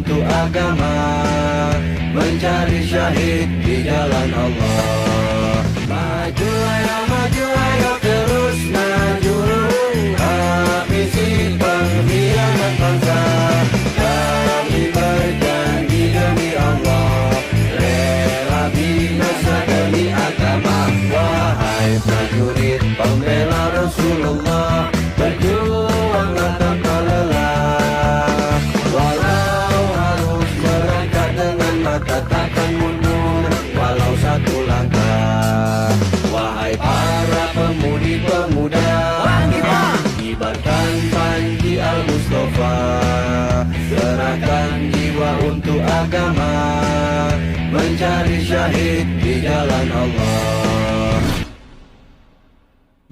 untuk agama, mencari syahid di jalan Allah. Maju ayo terus maju, habisi pengkhianat bangsa. Kami berjanji demi Allah, rela binasa demi agama. Wahai prajurit pembela Rasulullah, berjuanglah tanpa lelah. Walau harus merangkak dengan mata takkan mundur, walau satu langkah. Wahai para pemudi-pemuda, kibarkan panji Al-Mustafa, serahkan jiwa untuk agama, mencari syahid di jalan Allah.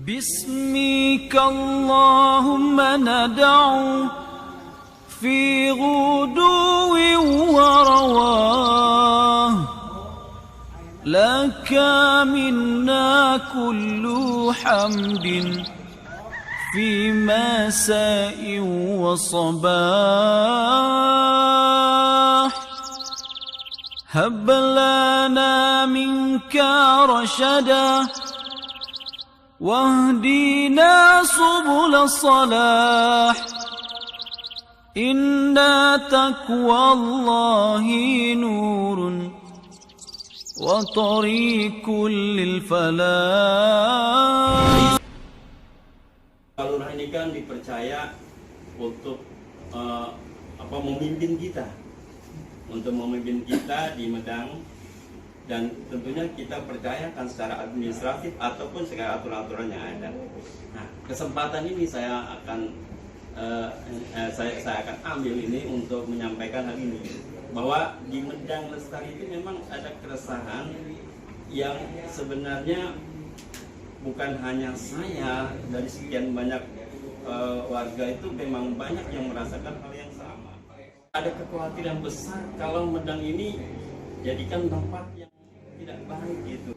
Bismika Allahumma nad'u fi ghuduwi wa rawah, laka minna kullu hamdin fi masai wa sabah. Hab lana minka rashada واهدنا سبل الصلاح. إن تقوى الله نور وطريق للفلاح. Lurah ini kan dipercaya untuk memimpin kita di Medang, dan tentunya kita percayakan secara administratif ataupun secara aturan-aturan yang ada. Nah, kesempatan ini saya akan ambil ini untuk menyampaikan hal ini, bahwa di Medang Lestari itu memang ada keresahan yang sebenarnya bukan hanya saya, dari sekian banyak warga itu memang banyak yang merasakan hal yang sama. Ada kekhawatiran besar kalau Medang ini jadikan tempat yang tidak baik gitu.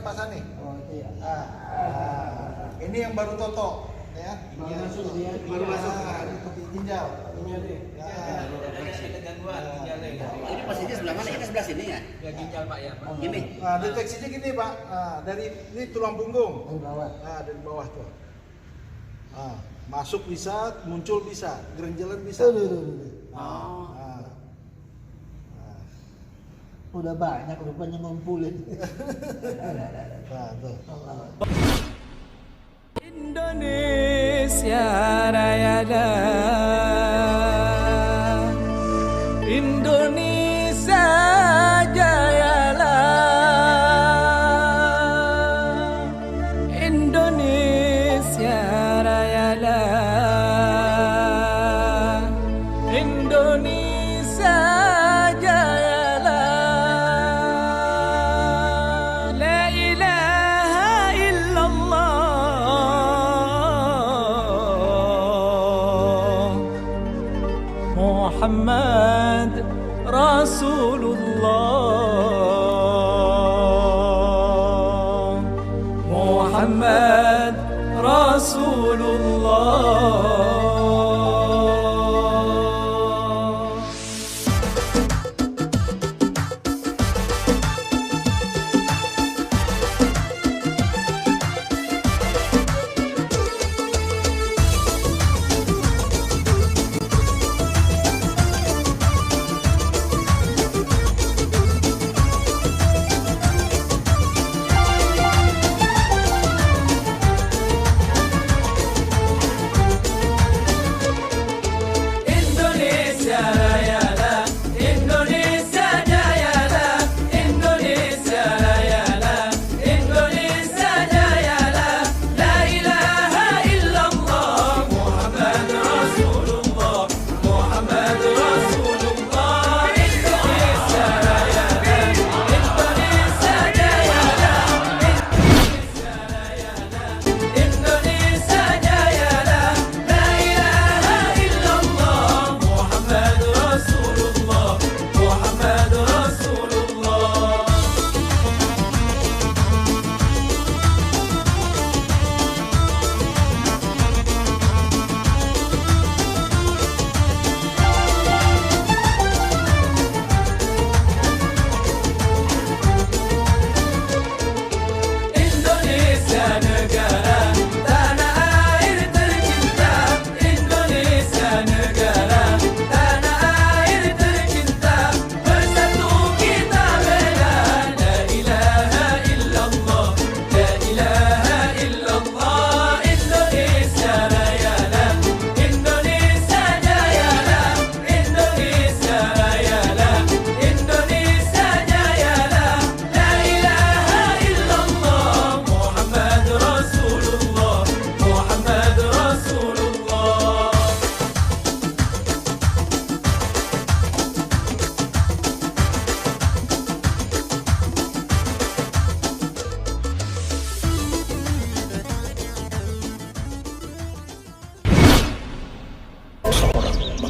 Pasane. Oh iya. Ini yang baru toto, ya. Baru masuk dia. Baru masuk. Di ginjal. Iya deh. Ada gangguan ginjal. Ini posisinya sebelah mana? Kita sebelah sini ya? Ya ginjal Pak ya. Pak. Gini. Nah, deteksinya gini Pak. Dari ini tulang punggung. Dari bawah. Dari bawah tuh. Masuk bisa, muncul bisa, gerenjelan bisa. Oh. Udah banyak rupanya ngumpulin. Indonesia Raya, Indonesia jayalah, Indonesia Raya, Indonesia jayalah. La ilaha illallah, Muhammad Rasulullah, Muhammad Rasulullah.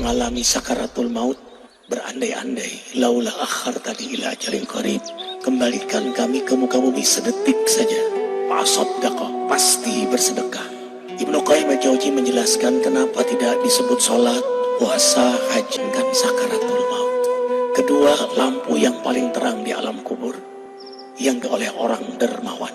mengalami sakaratul maut berandai-andai, laula akhartani ila ajalin qarib, kembalikan kami ke muka bumi sedetik saja. Fasaddaqa, pasti bersedekah. Ibnu Qayyim al-Jauzi menjelaskan kenapa tidak disebut sholat, puasa, haji kan sakaratul maut. Kedua, lampu yang paling terang di alam kubur yang oleh orang dermawan.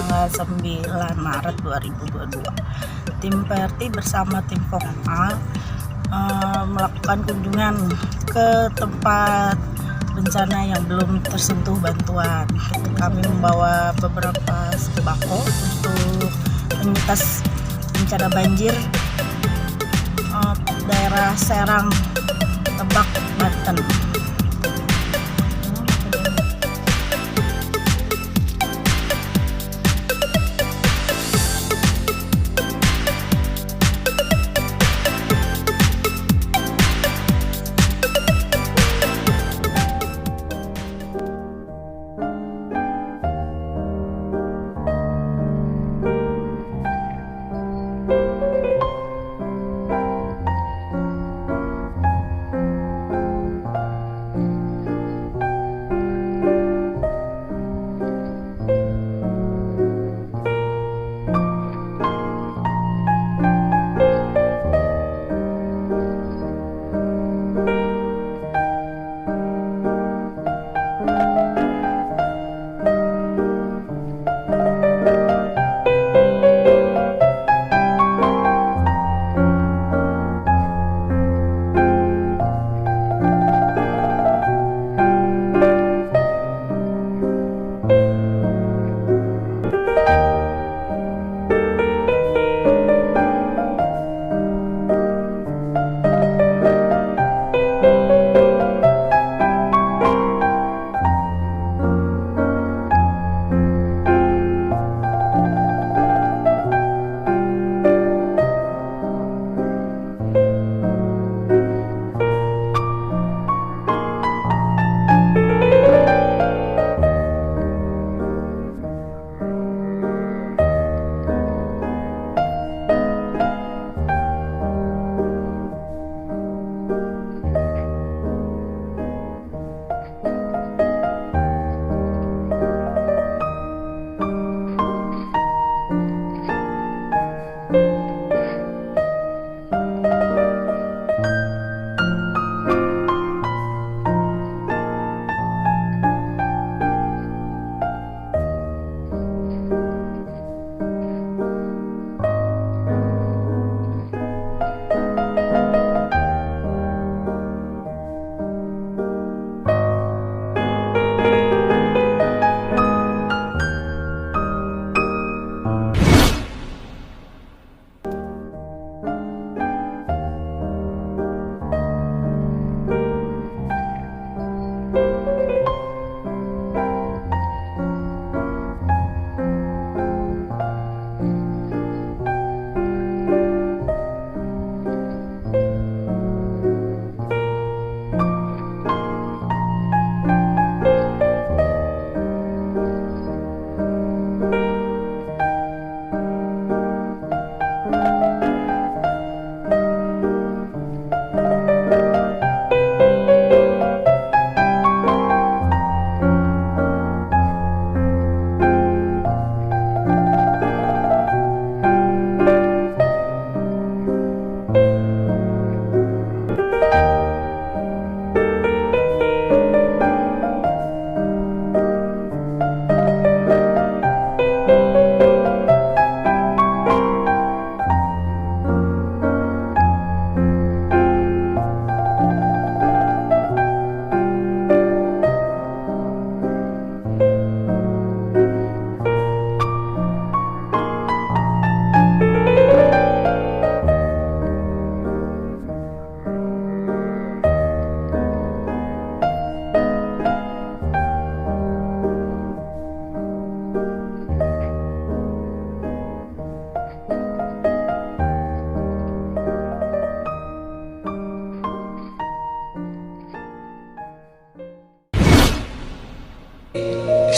Tanggal 9 Maret 2022, tim PRT bersama tim Kopma melakukan kunjungan ke tempat bencana yang belum tersentuh bantuan. Kami membawa beberapa sembako untuk penyintas bencana banjir daerah Serang, Lebak, Banten.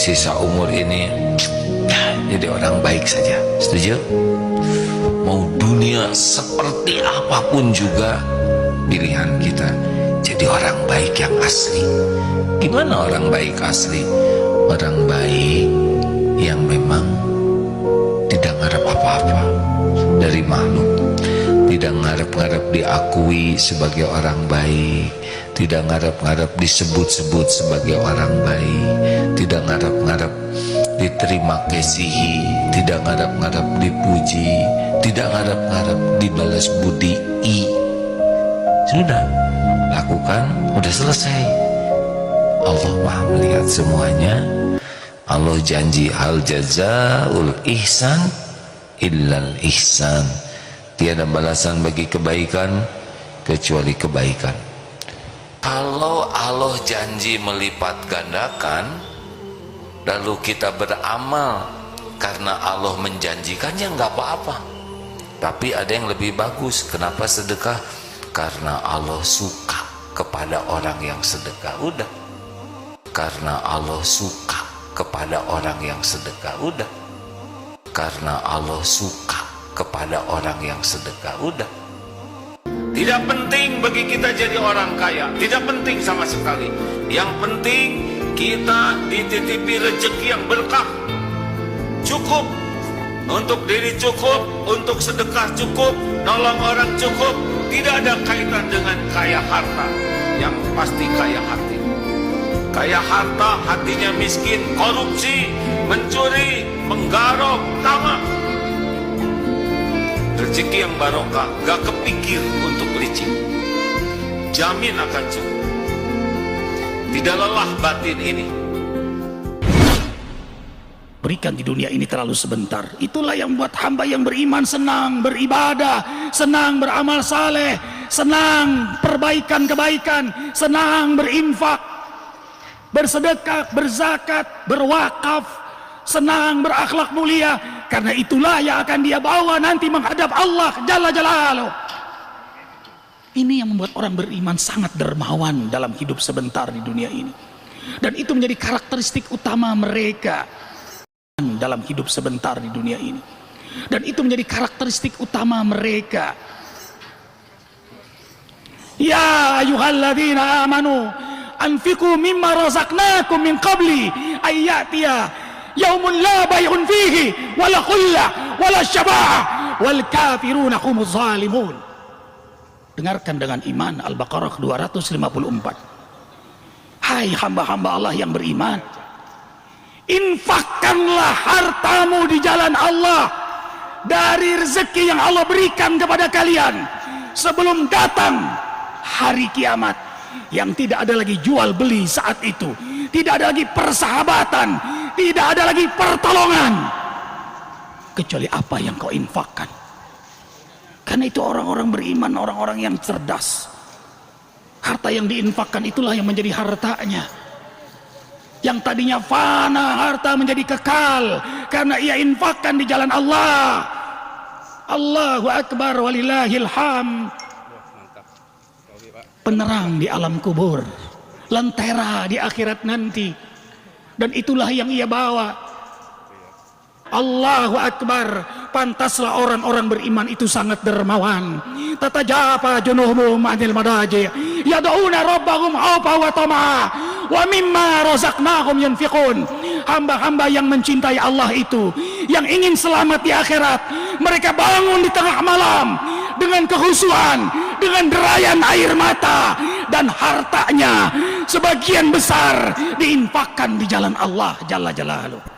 sisa umur ini jadi orang baik saja. Setuju? Mau dunia seperti apapun juga, pilihan kita jadi orang baik yang asli. Gimana orang baik asli? Orang baik yang memang tidak ngarep apa-apa dari makhluk, tidak ngarep-ngarep diakui sebagai orang baik, tidak ngarep-ngarep disebut-sebut sebagai orang baik, tidak ngarep-ngarep diterima kasihi, tidak ngarep-ngarep dipuji, tidak ngarep-ngarep dibalas budi. Sudah lakukan, udah selesai. Allah Maha melihat semuanya. Allah janji hal jazaul ihsan illal ihsan. Tiada balasan bagi kebaikan kecuali kebaikan. Kalau Allah janji melipat gandakan, lalu kita beramal karena Allah menjanjikannya, nggak apa-apa. Tapi ada yang lebih bagus. Kenapa sedekah? Karena Allah suka kepada orang yang sedekah. Udah. Karena Allah suka kepada orang yang sedekah. Udah. Karena Allah suka kepada orang yang sedekah. Udah. Tidak penting bagi kita jadi orang kaya, tidak penting sama sekali. Yang penting kita dititipi rezeki yang berkah. Cukup untuk diri, cukup untuk sedekah, cukup nolong orang, cukup. Tidak ada kaitan dengan kaya harta. Yang pasti kaya hati. Kaya harta, hatinya miskin, korupsi, mencuri, menggarap, tamak. Rezeki yang barokah, gak kepikir untuk licin. Jamin akan cukup. Tidak lelah batin ini. Berikan di dunia ini terlalu sebentar. Itulah yang buat hamba yang beriman senang beribadah, senang beramal saleh, senang perbaikan kebaikan, senang berinfak, bersedekah, berzakat, berwakaf, senang berakhlak mulia. Karena itulah yang akan dia bawa nanti menghadap Allah Jalla Jalaluh. Ini yang membuat orang beriman sangat dermawan dalam hidup sebentar di dunia ini. Dan itu menjadi karakteristik utama mereka dalam hidup sebentar di dunia ini. Dan itu menjadi karakteristik utama mereka. Ya ayyuhalladzina amanu anfiqu mimma razaqnakum min qabli ayyatiya yaumun la bay'un fihi wala khullah wala syafa'ah wal kafiruna humuz zalimun. Dengarkan dengan iman. Al-Baqarah 254. Hai hamba-hamba Allah yang beriman, infakkanlah hartamu di jalan Allah dari rezeki yang Allah berikan kepada kalian sebelum datang hari kiamat, yang tidak ada lagi jual beli saat itu, tidak ada lagi persahabatan, tidak ada lagi pertolongan kecuali apa yang kau infakkan. Karena itu orang-orang beriman, orang-orang yang cerdas, harta yang diinfakkan itulah yang menjadi hartanya. Yang tadinya fana, harta menjadi kekal karena ia infakkan di jalan Allah. Allahu Akbar walillahil hamd. Penerang di alam kubur, lentera di akhirat nanti. Dan itulah yang ia bawa. Allahu Akbar. Pantaslah orang-orang beriman itu sangat dermawan. Tatajafa junuhum anil madaji yad'una rabbahum khaufa wa tama'a wa mimma razaqnahum yunfiqun. Hamba-hamba yang mencintai Allah itu, yang ingin selamat di akhirat, mereka bangun di tengah malam dengan kehusuan, dengan derayan air mata, dan hartanya sebagian besar diinfakkan di jalan Allah Jalla Jalaluh.